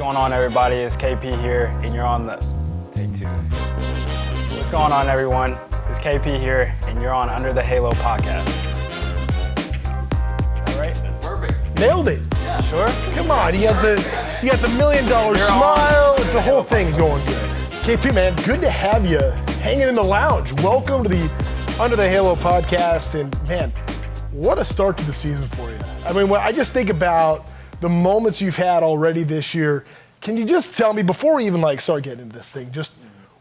going on, everybody? It's KP here, and you're on the take two. What's going on, everyone? It's KP here, and you're on Under the Halo podcast. All right? Perfect. Nailed it. Yeah. Sure? Come on, you got the $1 million smile. The whole thing's going good. KP, man, good to have you hanging in the lounge. Welcome to the Under the Halo podcast, and man, what a start to the season for you. I mean, when I just think about the moments you've had already this year, can you just tell me, before we even start getting into this thing, just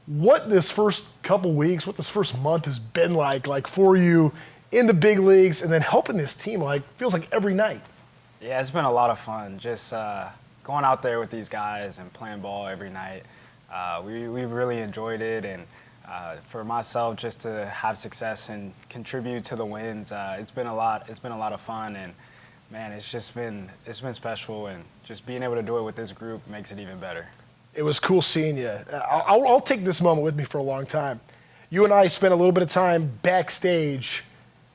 what this first couple weeks, what this first month has been like for you in the big leagues, and then helping this team, feels like every night. Yeah, it's been a lot of fun. Just going out there with these guys and playing ball every night. We really enjoyed it, and for myself, just to have success and contribute to the wins, it's been a lot. It's been a lot of fun, and man, it's been special, and just being able to do it with this group makes it even better. It was cool seeing you. I'll take this moment with me for a long time. You and I spent a little bit of time backstage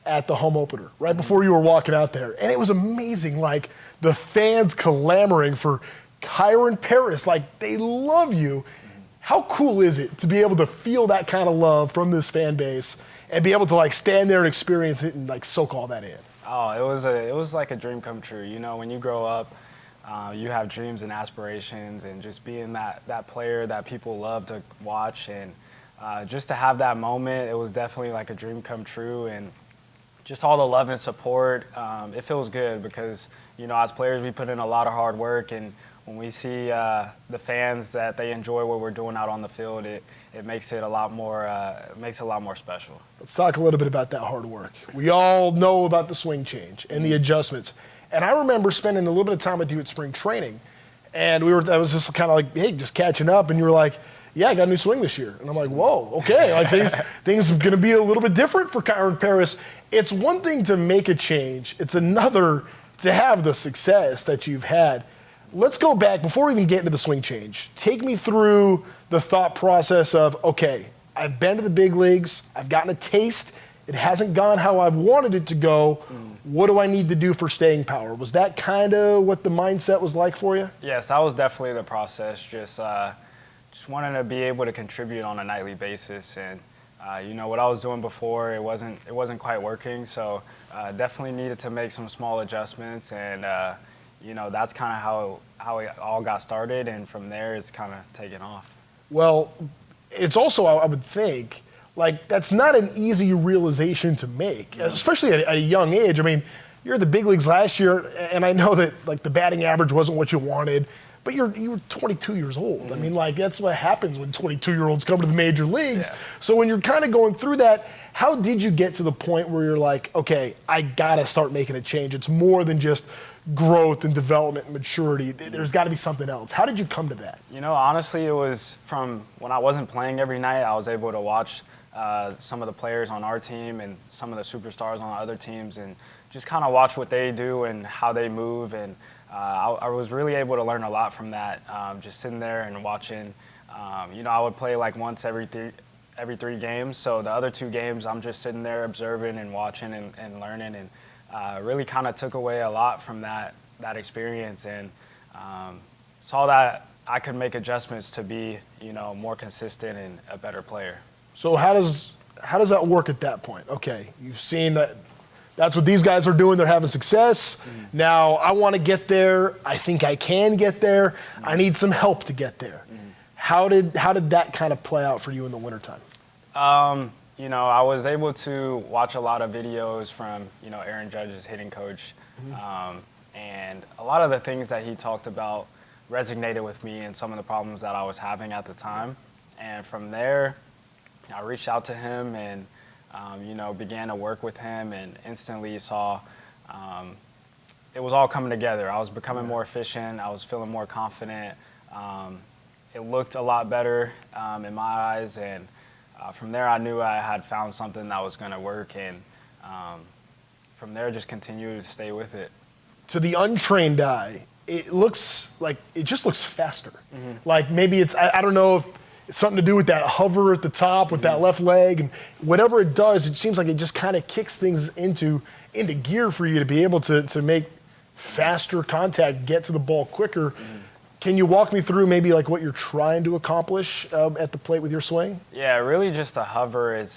at the home opener, right before you were walking out there. And it was amazing, the fans clamoring for Kyren Paris. They love you. How cool is it to be able to feel that kind of love from this fan base and be able to stand there and experience it and soak all that in? Oh, it was like a dream come true. You know, when you grow up, you have dreams and aspirations, and just being that player that people love to watch, and just to have that moment, it was definitely like a dream come true. And just all the love and support, it feels good because, you know, as players, we put in a lot of hard work, and when we see the fans that they enjoy what we're doing out on the field, it makes it a lot more special. Let's talk a little bit about that hard work. We all know about the swing change and the adjustments. And I remember spending a little bit of time with you at spring training, and I was just kind of hey, just catching up, and you were like, yeah, I got a new swing this year. And I'm like, whoa, okay, things are gonna be a little bit different for Kyren Paris. It's one thing to make a change, it's another to have the success that you've had. Let's go back, before we even get into the swing change, take me through the thought process of, okay, I've been to the big leagues, I've gotten a taste, it hasn't gone how I've wanted it to go. What do I need to do for staying power? Was that kind of what the mindset was like for you? Yes, that was definitely the process. Just wanting to be able to contribute on a nightly basis, and you know what I was doing before, it wasn't quite working. So definitely needed to make some small adjustments, and you know, that's kind of how it all got started, and from there it's kind of taken off. Well, it's also, I would think, that's not an easy realization to make, especially at a young age. I mean, you're at the big leagues last year, and I know that the batting average wasn't what you wanted, but you were 22 years old. I mean, that's what happens when 22-year-olds come to the major leagues. Yeah. So when you're kind of going through that, how did you get to the point where you're like, okay, I gotta start making a change? It's more than just growth and development and maturity. There's got to be something else. How did you come to that? You know, honestly, it was from when I wasn't playing every night. I was able to watch some of the players on our team and some of the superstars on other teams, and just kind of watch what they do and how they move. And I was really able to learn a lot from that, just sitting there and watching. You know, I would play once every three games. So the other 2 games, I'm just sitting there observing and watching and learning, and really kind of took away a lot from that experience, and saw that I could make adjustments to be, you know, more consistent and a better player. So how does that work at that point? Okay, you've seen that that's what these guys are doing. They're having success. Now I want to get there. I think I can get there. I need some help to get there. How did that kind of play out for you in the wintertime? You know, I was able to watch a lot of videos from, you know, Aaron Judge's hitting coach. And a lot of the things that he talked about resonated with me and some of the problems that I was having at the time. And from there, I reached out to him and, you know, began to work with him, and instantly saw it was all coming together. I was becoming more efficient. I was feeling more confident. It looked a lot better in my eyes, and from there, I knew I had found something that was going to work, and from there, just continue to stay with it. To the untrained eye, it just looks faster. Maybe it's, I don't know if it's something to do with that hover at the top with that left leg, and whatever it does, it seems like it just kind of kicks things into gear for you to be able to make faster contact, get to the ball quicker. Can you walk me through maybe like what you're trying to accomplish at the plate with your swing? Yeah, really just the hover. It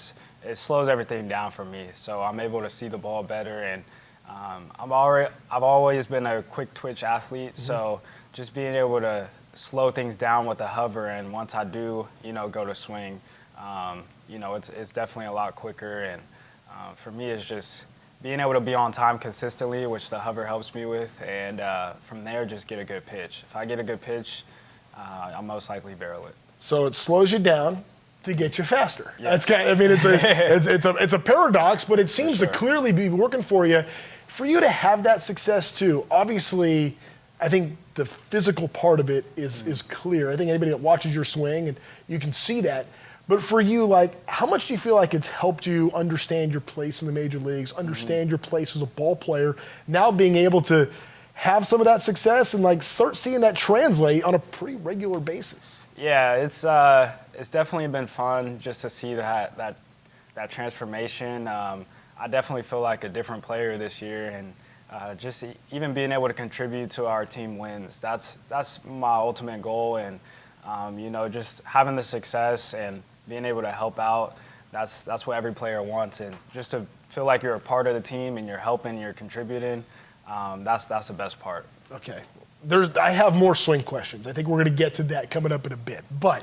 slows everything down for me, so I'm able to see the ball better. And I've always been a quick twitch athlete, so just being able to slow things down with the hover, and once I do, go to swing, it's definitely a lot quicker. And for me, it's just being able to be on time consistently, which the hover helps me with, and from there, just get a good pitch. If I get a good pitch, I'll most likely barrel it. So it slows you down to get you faster. Yeah. That's kind of, I mean, it's a paradox, but it seems to clearly be working for you. For you to have that success too, obviously, I think the physical part of it is clear. I think anybody that watches your swing, and you can see that. But for you, like, how much do you feel like it's helped you understand your place in the major leagues, understand your place as a ball player, now being able to have some of that success and like start seeing that translate on a pretty regular basis? Yeah, it's definitely been fun just to see that transformation. I definitely feel like a different player this year, and just even being able to contribute to our team wins. That's my ultimate goal, and just having the success and being able to help out. That's what every player wants, and just to feel like you're a part of the team and you're helping, you're contributing. That's the best part. Okay. I have more swing questions. I think we're going to get to that coming up in a bit. But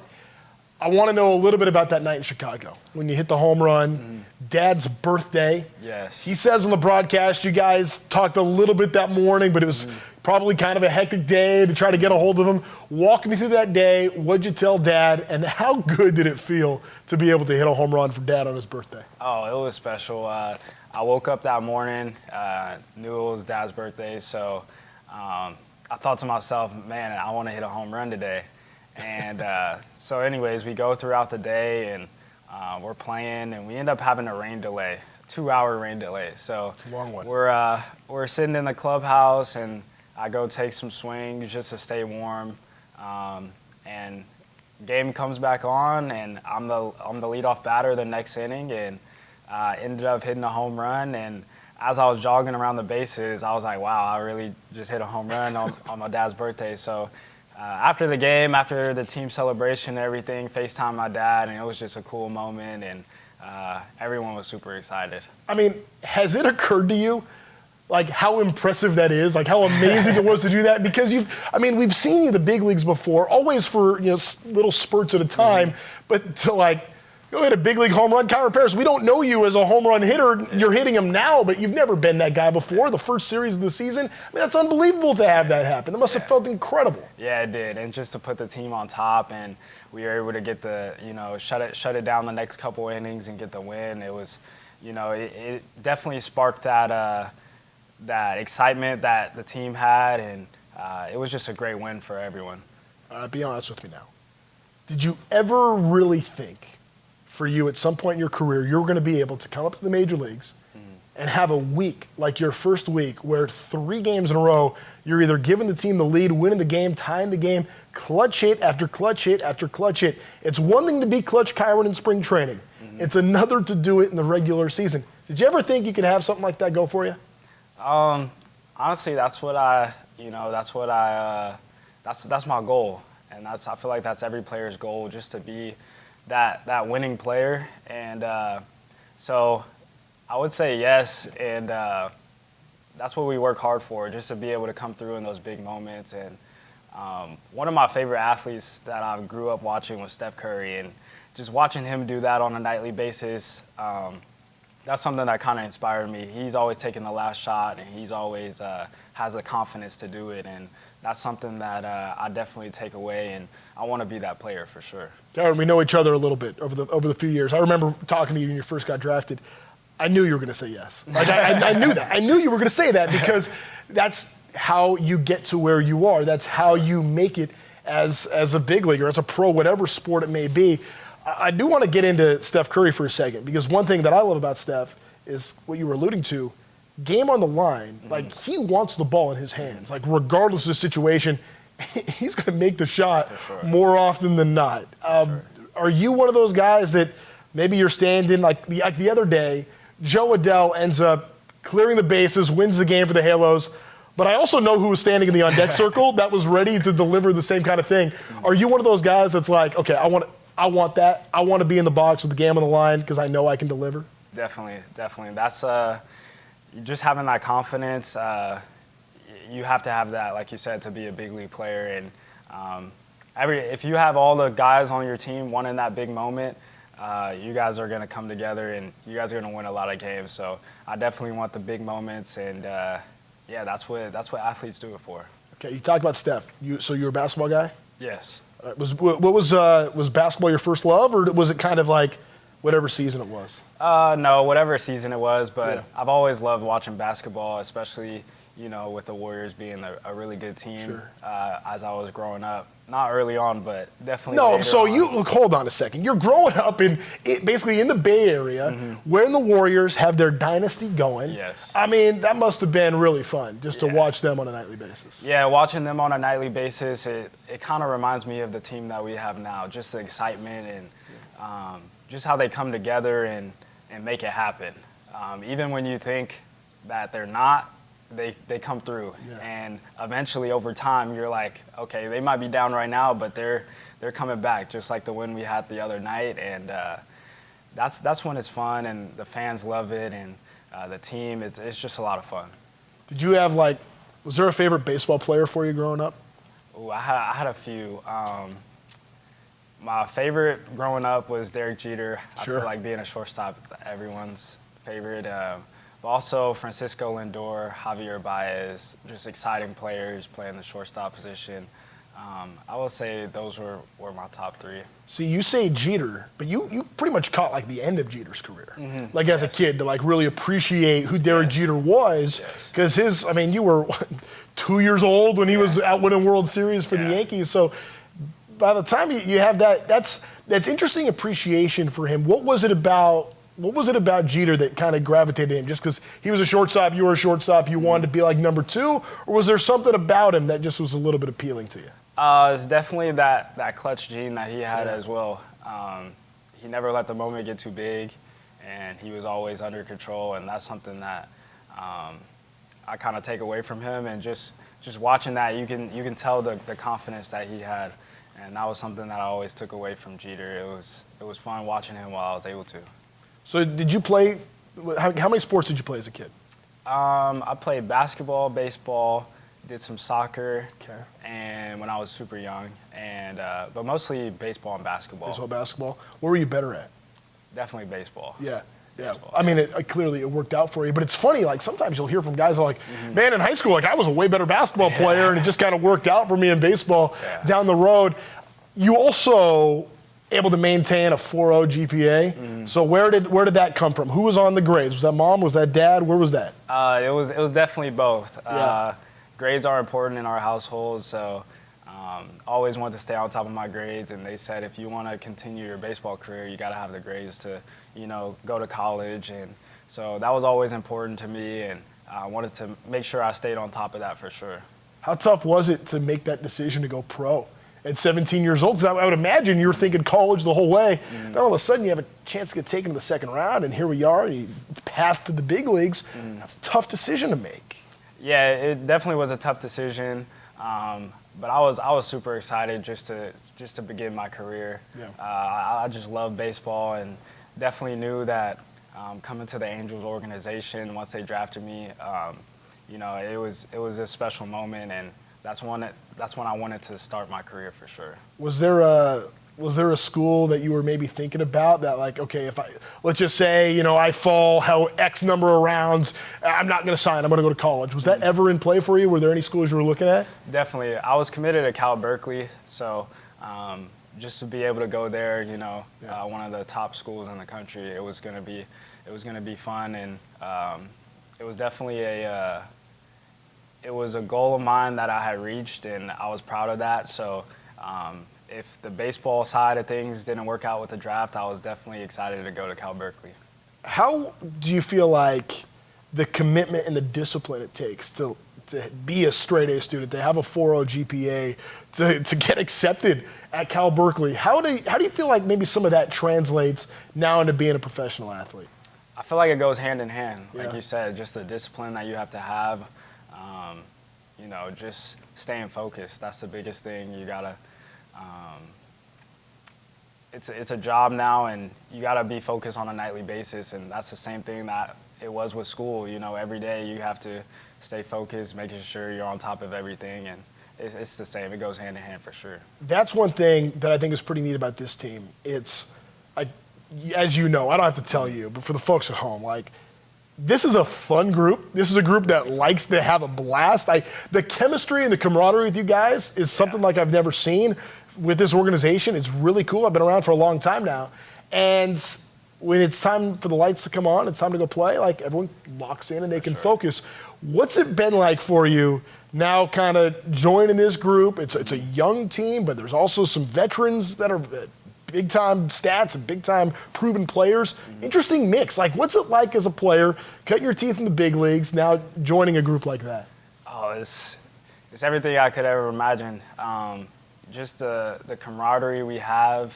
I want to know a little bit about that night in Chicago when you hit the home run, Dad's birthday. Yes. He says on the broadcast you guys talked a little bit that morning, but it was probably kind of a hectic day to try to get a hold of him. Walk me through that day. What'd you tell Dad, and how good did it feel to be able to hit a home run for Dad on his birthday? Oh, it was special. I woke up that morning, knew it was Dad's birthday, so I thought to myself, man, I want to hit a home run today. And so anyways, we go throughout the day, and we're playing, and we end up having a rain delay, 2-hour rain delay. So it's a long one. We're sitting in the clubhouse, and I go take some swings just to stay warm. And game comes back on, and I'm the leadoff batter the next inning, and ended up hitting a home run. And as I was jogging around the bases, I was like, wow, I really just hit a home run on my dad's birthday. So after the game, after the team celebration and everything, FaceTime my dad, and it was just a cool moment, and everyone was super excited. I mean, has it occurred to you, like, how impressive that is, like how amazing it was to do that? Because we've seen you in the big leagues before, always for little spurts at a time, but to like go hit a big league home run, Kyren Paris, we don't know you as a home run hitter. You're hitting him now, but you've never been that guy before. The first series of the season, I mean, that's unbelievable to have that happen. It must have felt incredible. Yeah, it did, and just to put the team on top, and we were able to get shut it down the next couple innings and get the win. It was, it definitely sparked that excitement that the team had, and it was just a great win for everyone. Be honest with me now. Did you ever really think, for you at some point in your career, you were going to be able to come up to the major leagues and have a week, like your first week, where 3 games in a row, you're either giving the team the lead, winning the game, tying the game, clutch hit after clutch hit after clutch hit? It's one thing to be clutch Kyren in spring training. It's another to do it in the regular season. Did you ever think you could have something like that go for you? Honestly, that's my goal, and I feel like that's every player's goal, just to be that winning player. And so I would say yes, and that's what we work hard for, just to be able to come through in those big moments. And one of my favorite athletes that I grew up watching was Steph Curry, and just watching him do that on a nightly basis, that's something that kind of inspired me. He's always taking the last shot, and he's always has the confidence to do it, and that's something that I definitely take away, and I want to be that player for sure. Kyren, we know each other a little bit over the few years. I remember talking to you when you first got drafted. I knew you were going to say yes. Like I knew that. I knew you were going to say that, because that's how you get to where you are. That's how you make it as a big leaguer, as a pro, whatever sport it may be. I do want to get into Steph Curry for a second, because one thing that I love about Steph is what you were alluding to. Game on the line, like, he wants the ball in his hands. Like, regardless of the situation, he's going to make the shot more often than not. Are you one of those guys that maybe you're standing, like the other day, Joe Adele ends up clearing the bases, wins the game for the Halos. but I also know who was standing in the on-deck circle that was ready to deliver the same kind of thing. Are you one of those guys that's like, okay, I want that. I want to be in the box with the game on the line because I know I can deliver? Definitely. That's just having that confidence. You have to have that, like you said, to be a big league player. And if you have all the guys on your team wanting that big moment, you guys are going to come together and you guys are going to win a lot of games. So I definitely want the big moments, and yeah, that's what athletes do it for. Okay, you talked about Steph. So you're a basketball guy? Yes. Was basketball your first love, or was it kind of like whatever season it was? No, whatever season it was, but Yeah. I've always loved watching basketball, especially, with the Warriors being a really good team. Sure. As I was growing up. Not early on, but definitely No, later so on. hold on a second. You're growing up basically in the Bay Area, where the Warriors have their dynasty going. Yes. I mean, that must have been really fun just to watch them on a nightly basis. Yeah, watching them on a nightly basis, it kind of reminds me of the team that we have now. Just the excitement and just how they come together and make it happen. Even when you think that they're not, they come through. Yeah. And eventually over time, you're like, okay, they might be down right now, but they're coming back, just like the win we had the other night. And that's when it's fun, and the fans love it, and the team, it's just a lot of fun. Did you have was there a favorite baseball player for you growing up? Ooh, I had a few. My favorite growing up was Derek Jeter. Sure. I feel like being a shortstop, everyone's favorite. But also Francisco Lindor, Javier Baez, just exciting players playing the shortstop position. I will say those were my top three. See, you say Jeter, but you pretty much caught the end of Jeter's career. As a kid, to really appreciate who Derek Jeter was, because you were 2 years old when he was out winning World Series for the Yankees. So by the time you have that's interesting appreciation for him. What was it about Jeter that kind of gravitated to him? Just because he was a shortstop, you were a shortstop, you wanted to be like number two, or was there something about him that just was a little bit appealing to you? It's definitely that clutch gene that he had as well. He never let the moment get too big, and he was always under control, and that's something that I kind of take away from him. And just watching that, you can tell the confidence that he had, and that was something that I always took away from Jeter. It was fun watching him while I was able to. So did you play, how many sports did you play as a kid? I played basketball, baseball, did some soccer, Okay. and when I was super young, and but mostly baseball and basketball. Baseball, basketball. What were you better at? Definitely baseball. Yeah. Baseball. I mean, clearly it worked out for you, but it's funny, sometimes you'll hear from guys who are like, man, in high school, I was a way better basketball player, and it just kind of worked out for me in baseball down the road. You also able to maintain a 4.0 GPA. So where did that come from? Who was on the grades? Was that mom? Was that dad? Where was that? It was definitely both. Yeah. Grades are important in our household, so always wanted to stay on top of my grades. And they said if you want to continue your baseball career, you got to have the grades to, go to college. And so that was always important to me, and I wanted to make sure I stayed on top of that for sure. How tough was it to make that decision to go pro at 17 years old? Because I would imagine you were thinking college the whole way. Then all of a sudden you have a chance to get taken to the second round, and here we are, you path to the big leagues. That's a tough decision to make. Yeah, it definitely was a tough decision, but I was super excited just to begin my career. Yeah. I just love baseball, and definitely knew that coming to the Angels organization once they drafted me, it was a special moment, and that's when I wanted to start my career for sure. Was there a school that you were maybe thinking about that, okay, let's just say, I fall X number of rounds, I'm not going to sign, I'm going to go to college. Was that ever in play for you? Were there any schools you were looking at? Definitely. I was committed to Cal Berkeley, so just to be able to go there, one of the top schools in the country, it was going to be fun, and it was definitely it was a goal of mine that I had reached, and I was proud of that. So if the baseball side of things didn't work out with the draft, I was definitely excited to go to Cal Berkeley. How do you feel like the commitment and the discipline it takes to be a straight A student, to have a 4.0 GPA, to get accepted at Cal Berkeley? How do you feel like maybe some of that translates now into being a professional athlete? I feel like it goes hand in hand, like Yeah. you said, just the discipline that you have to have. you know, just staying focused. That's the biggest thing. You gotta. It's a job now, and you gotta be focused on a nightly basis, and that's the same thing that it was with school. You know, every day you have to stay focused, making sure you're on top of everything, and it's the same. It goes hand in hand for sure. That's one thing that I think is pretty neat about this team. As you know, I don't have to tell you, but for the folks at home, like, this is a fun group. This is a group that likes to have a blast. The chemistry and the camaraderie with you guys is something like I've never seen with this organization. It's really cool. I've been around for a long time now. And when it's time for the lights to come on, it's time to go play, like, everyone locks in and they can focus. What's it been like for you now kind of joining this group? It's a young team, but there's also some veterans that are big-time stats and big-time proven players. Interesting mix. Like, what's it like as a player, cutting your teeth in the big leagues, now joining a group like that? Oh, it's everything I could ever imagine. Just the camaraderie we have.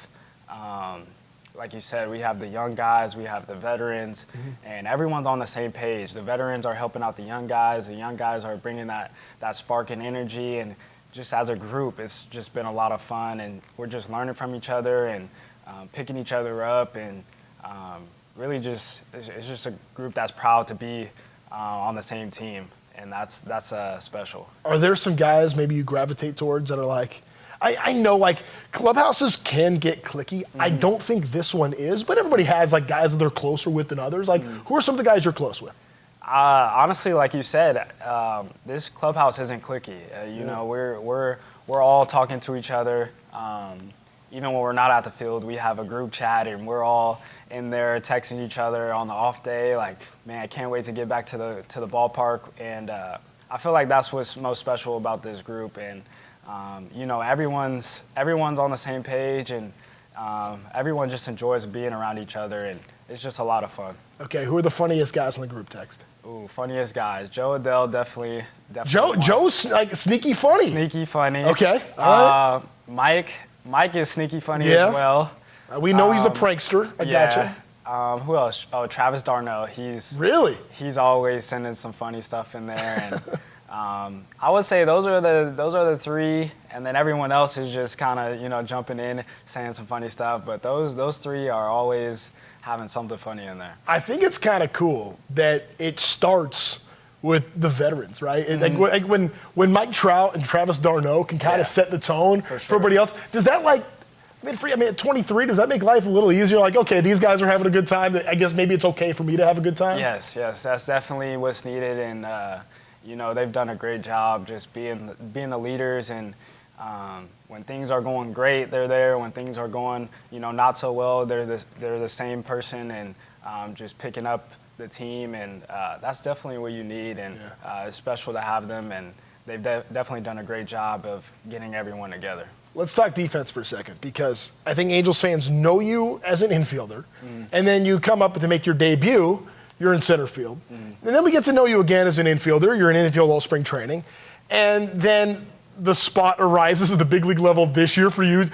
Like you said, we have the young guys, we have the veterans, and everyone's on the same page. The veterans are helping out the young guys are bringing that spark and energy, and just as a group, it's just been a lot of fun, and we're just learning from each other and picking each other up, and really it's just a group that's proud to be on the same team, and that's special. Are there some guys maybe you gravitate towards that are like, I know, like, clubhouses can get cliquey. I don't think this one is, but everybody has, like, guys that they're closer with than others. Like, who are some of the guys you're close with? Honestly, like you said, this clubhouse isn't cliquey. You know, we're all talking to each other. Even when we're not at the field, we have a group chat, and we're all in there texting each other on the off day. Like, man, I can't wait to get back to the ballpark. And I feel like that's what's most special about this group. And you know, everyone's on the same page, and everyone just enjoys being around each other, and it's just a lot of fun. Okay, who are the funniest guys on the group text? Ooh, funniest guys. Joe Adele definitely. Joe's like sneaky funny. Sneaky funny. Okay, all right. Mike is sneaky funny as well. We know he's a prankster. I gotcha. Who else? Oh, Travis Darno. He's always sending some funny stuff in there, and I would say those are the three, and then everyone else is just kind of, you know, jumping in, saying some funny stuff. But those three are always having something funny in there. I think it's kind of cool that it starts with the veterans, right? Like when Mike Trout and Travis Darno can kind of set the tone for everybody else. Does that, like, at 23, does that make life a little easier? Like, okay, these guys are having a good time. I guess maybe it's okay for me to have a good time? Yes, that's definitely what's needed, and you know, they've done a great job just being the leaders, and when things are going great, they're there. When things are going, you know, not so well, they're the same person, and just picking up the team, and that's definitely what you need, and it's special to have them, and they've definitely done a great job of getting everyone together. Let's talk defense for a second, because I think Angels fans know you as an infielder, and then you come up to make your debut, you're in center field. And then we get to know you again as an infielder. You're in infield all spring training. And then the spot arises at the big league level this year for you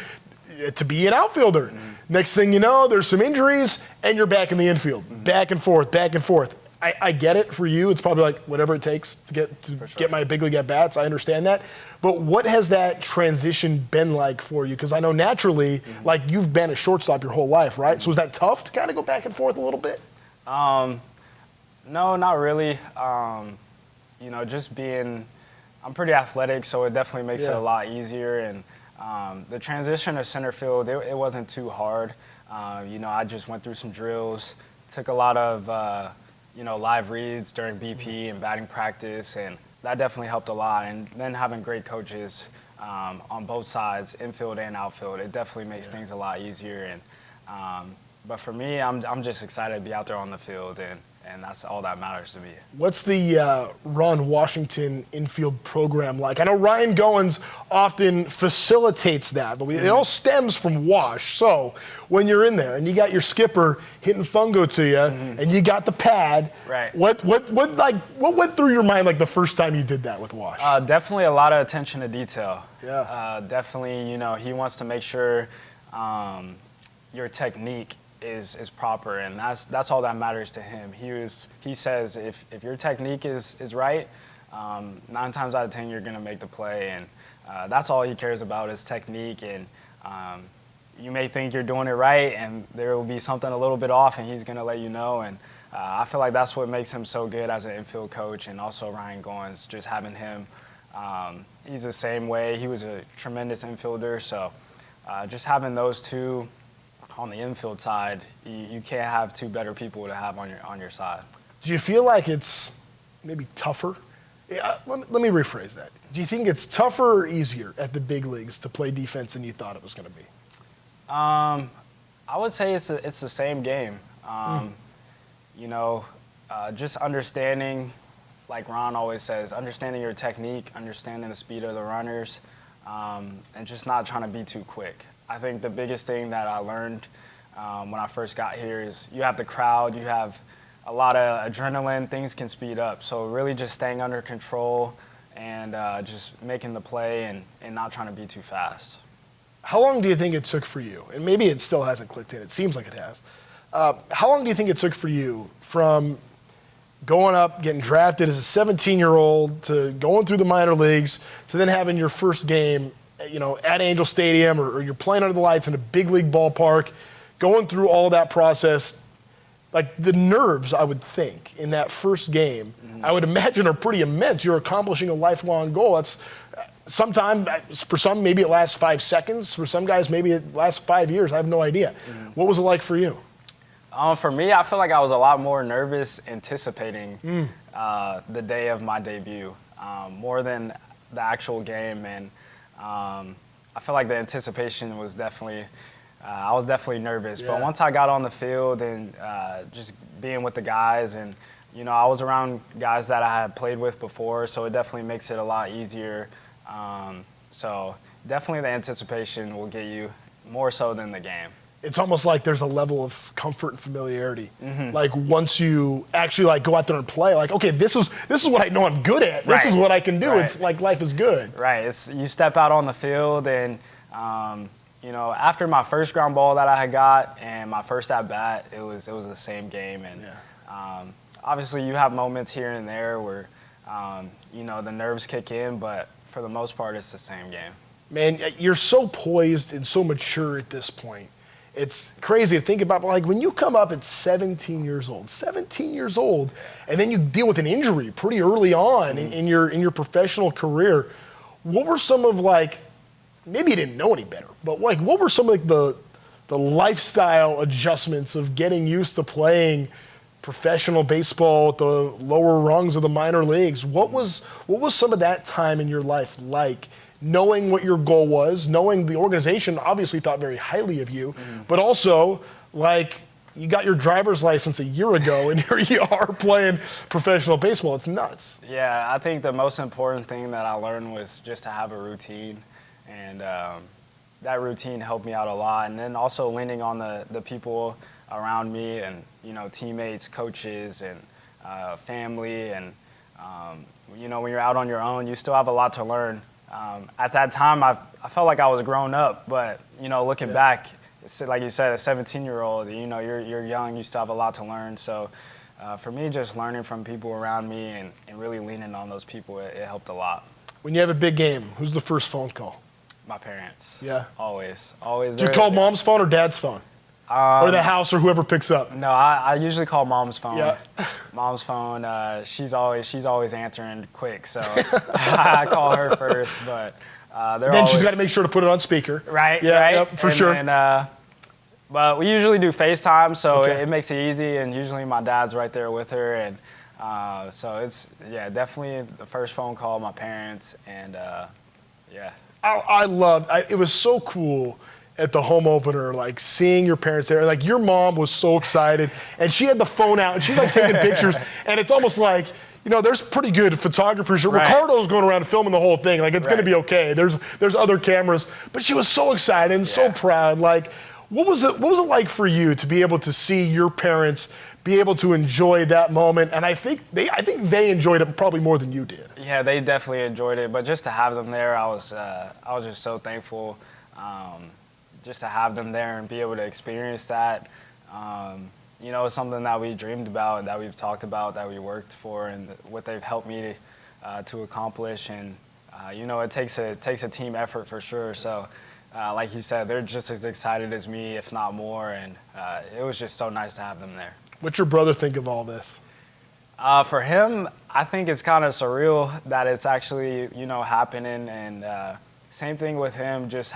to be an outfielder. Next thing you know, there's some injuries, and you're back in the infield. Back and forth, back and forth. I get it for you. It's probably like whatever it takes to get my big league at-bats. I understand that. But what has that transition been like for you? Because I know naturally, like, you've been a shortstop your whole life, right? So is that tough to kind of go back and forth a little bit? No, not really. You know, I'm pretty athletic, so it definitely makes it a lot easier. And the transition to center field, it wasn't too hard. You know, I just went through some drills, took a lot of, you know, live reads during BP and batting practice, and that definitely helped a lot. And then having great coaches on both sides, infield and outfield, it definitely makes things a lot easier. And but for me, I'm just excited to be out there on the field, and that's all that matters to me. What's the Ron Washington infield program like? I know Ryan Goins often facilitates that, but it all stems from Wash. So when you're in there and you got your skipper hitting fungo to you, and you got the pad, right? What went through your mind like the first time you did that with Wash? Definitely a lot of attention to detail. Yeah. Definitely, you know, he wants to make sure your technique is proper, and that's all that matters to him. He says if your technique is right, 9 times out of 10 you're going to make the play, and that's all he cares about is technique. And you may think you're doing it right, and there will be something a little bit off, and he's going to let you know. And I feel like that's what makes him so good as an infield coach, and also Ryan Goins, just having him. He's the same way. He was a tremendous infielder, so just having those two on the infield side, you can't have two better people to have on your side. Do you feel like it's maybe tougher? Let me rephrase that. Do you think it's tougher or easier at the big leagues to play defense than you thought it was going to be? I would say it's the same game. You know, just understanding, like Ron always says, understanding your technique, understanding the speed of the runners, and just not trying to be too quick. I think the biggest thing that I learned when I first got here is you have the crowd, you have a lot of adrenaline, things can speed up. So really just staying under control and just making the play and not trying to be too fast. How long do you think it took for you? And maybe it still hasn't clicked in. It seems like it has. How long do you think it took for you from going up, getting drafted as a 17-year-old to going through the minor leagues to then having your first game, you know, at Angel Stadium or you're playing under the lights in a big league ballpark, going through all that process? Like the nerves, I would think, in that first game, I would imagine are pretty immense. You're accomplishing a lifelong goal. That's sometimes, for some, maybe it lasts 5 seconds. For some guys, maybe it lasts 5 years. I have no idea. What was it like for you? For me, I feel like I was a lot more nervous anticipating the day of my debut, more than the actual game. And I feel like the anticipation was definitely, I was definitely nervous. Yeah. But once I got on the field and just being with the guys, and, you know, I was around guys that I had played with before, so it definitely makes it a lot easier. So definitely the anticipation will get you more so than the game. It's almost like there's a level of comfort and familiarity. Like once you actually like go out there and play, like, okay, this is what I know I'm good at. This is what I can do. It's like life is good. Right. It's you step out on the field, and you know, after my first ground ball that I had got and my first at bat, it was the same game. And obviously you have moments here and there where you know, the nerves kick in, but for the most part, it's the same game. Man, you're so poised and so mature at this point. It's crazy to think about, but like when you come up at 17 years old, and then you deal with an injury pretty early on in your professional career, what were some of like, maybe you didn't know any better, but like what were some of like the lifestyle adjustments of getting used to playing professional baseball at the lower rungs of the minor leagues? What was some of that time in your life like? Knowing what your goal was, knowing the organization obviously thought very highly of you, but also, like, you got your driver's license a year ago, and here you are playing professional baseball. It's nuts. Yeah, I think the most important thing that I learned was just to have a routine, and that routine helped me out a lot. And then also leaning on the people around me, and, you know, teammates, coaches, and family. And, you know, when you're out on your own, you still have a lot to learn. At that time, I felt like I was grown up, but, you know, looking back, it's like you said, a 17-year-old, you know, you're young, you still have a lot to learn. So for me, just learning from people around me and really leaning on those people, it helped a lot. When you have a big game, who's the first phone call? My parents. Yeah. Always. Do you call mom's phone or dad's phone? Or the house or whoever picks up? No, I usually call mom's phone. Yeah. Mom's phone, she's always answering quick, so I call her first. But then she's got to make sure to put it on speaker. Right. Yeah, right. Yep, for sure. But we usually do FaceTime, so it makes it easy, and usually my dad's right there with her, and so it's definitely the first phone call, my parents, and yeah. It was so cool at the home opener, like seeing your parents there. Like your mom was so excited, and she had the phone out, and she's like taking pictures, and it's almost like, you know, there's pretty good photographers. Right. Ricardo's going around filming the whole thing. Like it's going to be okay. There's other cameras, but she was so excited and so proud. Like, what was it like for you to be able to see your parents be able to enjoy that moment? And I think they enjoyed it probably more than you did. Yeah, they definitely enjoyed it. But just to have them there, I was just so thankful. Just to have them there and be able to experience that, you know, it's something that we dreamed about, that we've talked about, that we worked for, and what they've helped me to accomplish, and it takes a team effort for sure. So, like you said, they're just as excited as me, if not more, and it was just so nice to have them there. What's your brother think of all this? For him, I think it's kind of surreal that it's actually happening, and same thing with him, just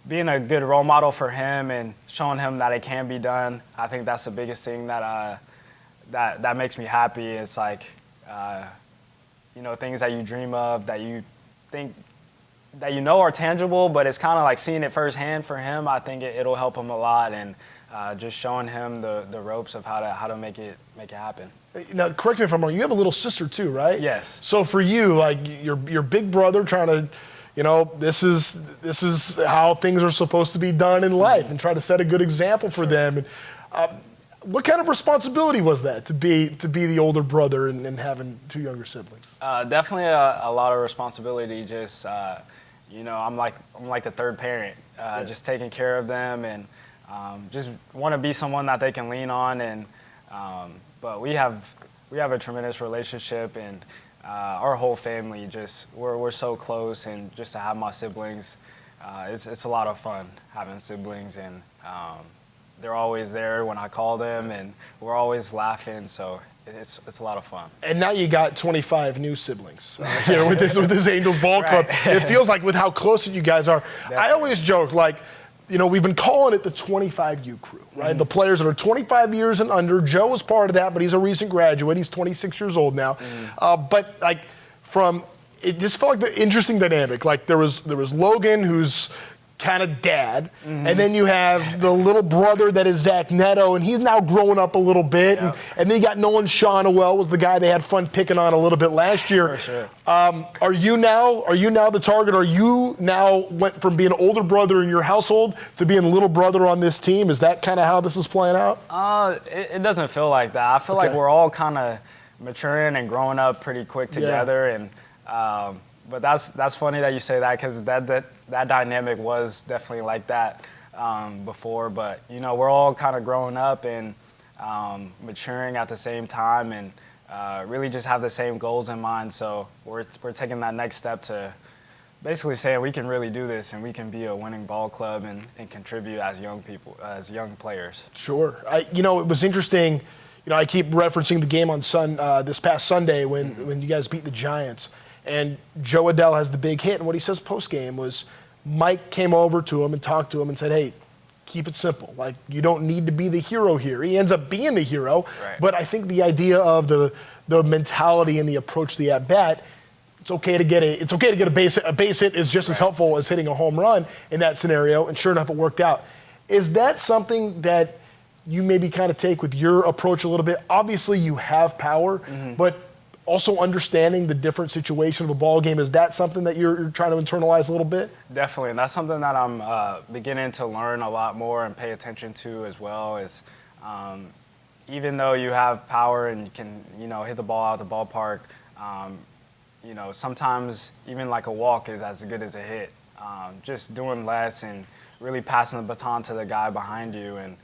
being a good role model for him and showing him that it can be done. I think that's the biggest thing that makes me happy. It's like, things that you dream of, that you think that are tangible, but it's kind of like seeing it firsthand for him. I think it'll help him a lot, and just showing him the ropes of how to make it happen. Now, correct me if I'm wrong. You have a little sister too, right? Yes. So for you, like your big brother trying to, this is how things are supposed to be done in life, and try to set a good example for them. And what kind of responsibility was that to be the older brother and having two younger siblings? Definitely a lot of responsibility. Just I'm like the third parent, just taking care of them, and just want to be someone that they can lean on. And but we have a tremendous relationship, and our whole family we're so close, and just to have my siblings, it's a lot of fun having siblings, and they're always there when I call them, and we're always laughing. So it's a lot of fun. And now you got 25 new siblings here with this Angels ball club. Right. It feels like with how close you guys are. Definitely. I always joke, like, we've been calling it the 25U crew, right? Mm-hmm. The players that are 25 years and under. Joe was part of that, but he's a recent graduate. He's 26 years old now. Mm-hmm. But like it just felt like the interesting dynamic. Like there was Logan, who's kind of dad, mm-hmm. and then you have the little brother that is Zach Neto, and he's now growing up a little bit. Yep. And then you got Nolan Shawnuel, was the guy they had fun picking on a little bit last year. For sure. Are you now the target? Are you now went from being an older brother in your household to being little brother on this team? Is that kind of how this is playing out? It doesn't feel like that. I feel like we're all kind of maturing and growing up pretty quick together, and but that's funny that you say that, because that dynamic was definitely like that before. But we're all kind of growing up and maturing at the same time, and really just have the same goals in mind. So we're taking that next step to basically saying we can really do this, and we can be a winning ball club and contribute as young players. Sure. It was interesting. I keep referencing the game on this past Sunday when you guys beat the Giants. And Joe Adell has the big hit, and what he says post-game was Mike came over to him and talked to him and said, hey, keep it simple. Like, you don't need to be the hero here. He ends up being the hero, right. But I think the idea of the mentality and the approach to the at-bat, it's okay to get a base hit. A base hit is just as helpful as hitting a home run in that scenario, and sure enough, it worked out. Is that something that you maybe kind of take with your approach a little bit? Obviously, you have power, mm-hmm. but also understanding the different situation of a ball game, is that something that you're trying to internalize a little bit? Definitely, and that's something that I'm beginning to learn a lot more and pay attention to as well. Is even though you have power and you can hit the ball out of the ballpark, sometimes even like a walk is as good as a hit. Just doing less and really passing the baton to the guy behind you, and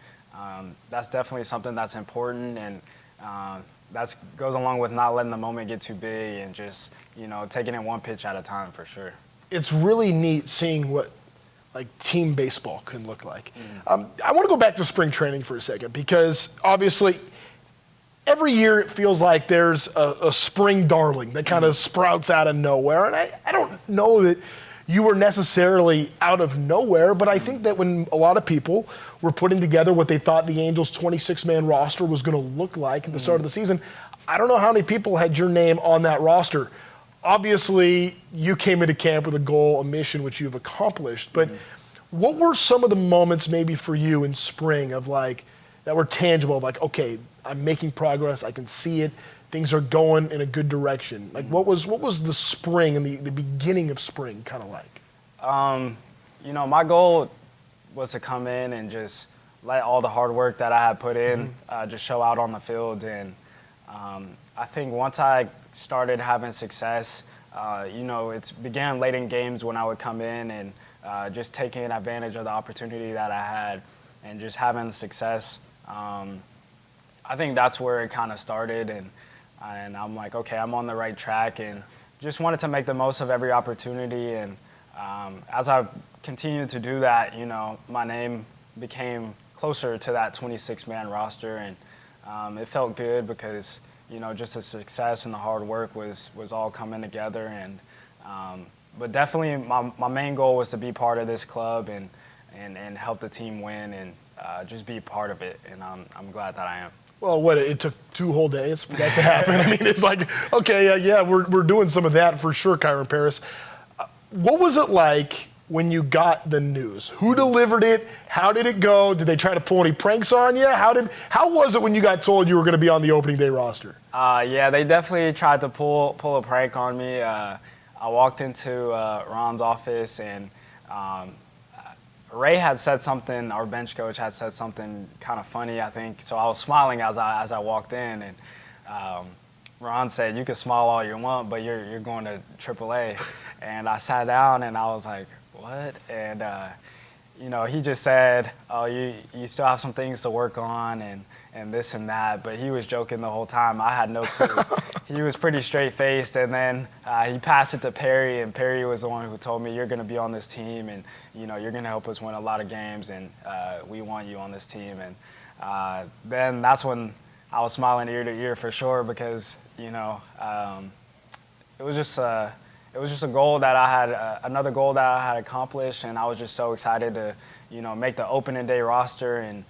that's definitely something that's important, and that goes along with not letting the moment get too big and just, taking it one pitch at a time for sure. It's really neat seeing what team baseball can look like. Mm-hmm. I want to go back to spring training for a second, because obviously every year it feels like there's a spring darling that kind of sprouts out of nowhere. And I don't know that you were necessarily out of nowhere, but I think that when a lot of people were putting together what they thought the Angels' 26-man roster was going to look like at the start of the season, I don't know how many people had your name on that roster. Obviously, you came into camp with a goal, a mission, which you've accomplished, but what were some of the moments maybe for you in spring of that were tangible, of okay, I'm making progress, I can see it, things are going in a good direction? What was the spring and the beginning of spring kind of like? My goal was to come in and just let all the hard work that I had put in just show out on the field. And I think once I started having success, it began late in games when I would come in and just taking advantage of the opportunity that I had and just having success. I think that's where it kind of started. And And I'm like, okay, I'm on the right track, and just wanted to make the most of every opportunity. And as I've continued to do that, you know, my name became closer to that 26-man roster, and it felt good because, you know, just the success and the hard work was all coming together. And but definitely my main goal was to be part of this club and help the team win and just be part of it. And I'm glad that I am. Well, it took 2 whole days for that to happen. I mean, it's like, okay, yeah, we're doing some of that for sure, Kyren Paris. What was it like when you got the news? Who delivered it? How did it go? Did they try to pull any pranks on you? How was it when you got told you were going to be on the opening day roster? Yeah, they definitely tried to pull a prank on me. I walked into Ron's office, and Ray had said something, our bench coach had said something kind of funny, I think. So I was smiling as I walked in, and Ron said, "You can smile all you want, but you're going to AAA." And I sat down, and I was like, "What?" And you know, he just said, "Oh, you still have some things to work on, and this and that." But he was joking the whole time. I had no clue. He was pretty straight-faced, and then he passed it to Perry, and Perry was the one who told me, "You're going to be on this team, and you know, you're going to help us win a lot of games, and we want you on this team." And then that's when I was smiling ear to ear for sure, because you know, it was just a goal that I had, another goal that I had accomplished, and I was just so excited to, you know, make the opening day roster and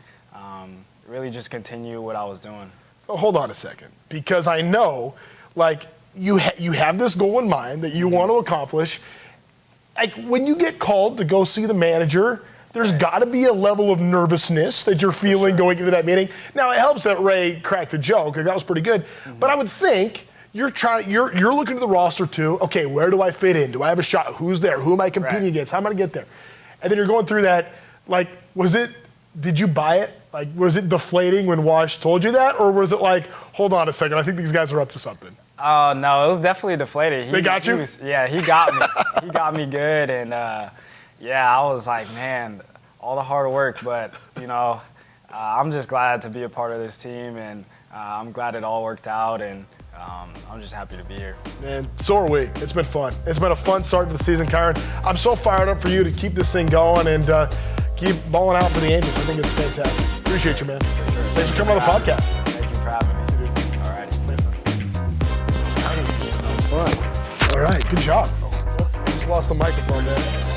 really just continue what I was doing. Oh, hold on a second, because I know, like, you have this goal in mind that you want to accomplish. Like, when you get called to go see the manager, there's got to be a level of nervousness that you're feeling going into that meeting. Now, it helps that Ray cracked a joke, that was pretty good, but I would think you're looking at the roster too. Okay, where do I fit in? Do I have a shot? Who's there? Who am I competing against? How am I gonna get there? And then you're going through that. Like, did you buy it? Like, was it deflating when Wash told you that, or was it like, hold on a second, I think these guys are up to something? Oh no, it was definitely deflating. They got you? He got me. He got me good, and yeah, I was like, man, all the hard work, but you know, I'm just glad to be a part of this team, and I'm glad it all worked out, and I'm just happy to be here. Man, so are we. It's been fun. It's been a fun start to the season, Kyren. I'm so fired up for you to keep this thing going and keep balling out for the Angels. I think it's fantastic. Appreciate you, man. For sure. Thanks for coming on the podcast. Thank you for having me. All right. Fun. All right, good job. Just lost the microphone there.